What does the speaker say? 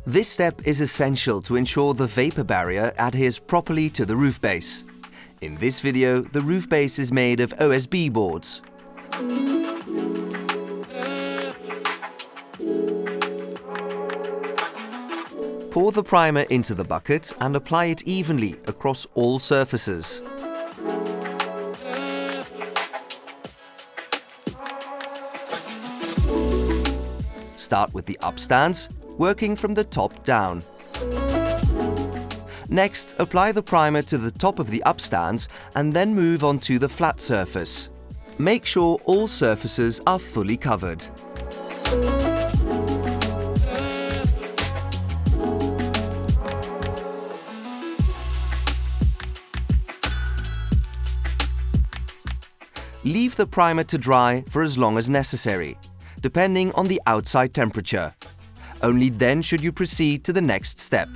This step is essential to ensure the vapor barrier adheres properly to the roof base. In this video, the roof base is made of OSB boards. Pour the primer into the bucket and apply it evenly across all surfaces. Start with the upstands, working from the top down. Next, apply the primer to the top of the upstands and then move on to the flat surface. Make sure all surfaces are fully covered. Leave the primer to dry for as long as necessary, depending on the outside temperature. Only then should you proceed to the next step.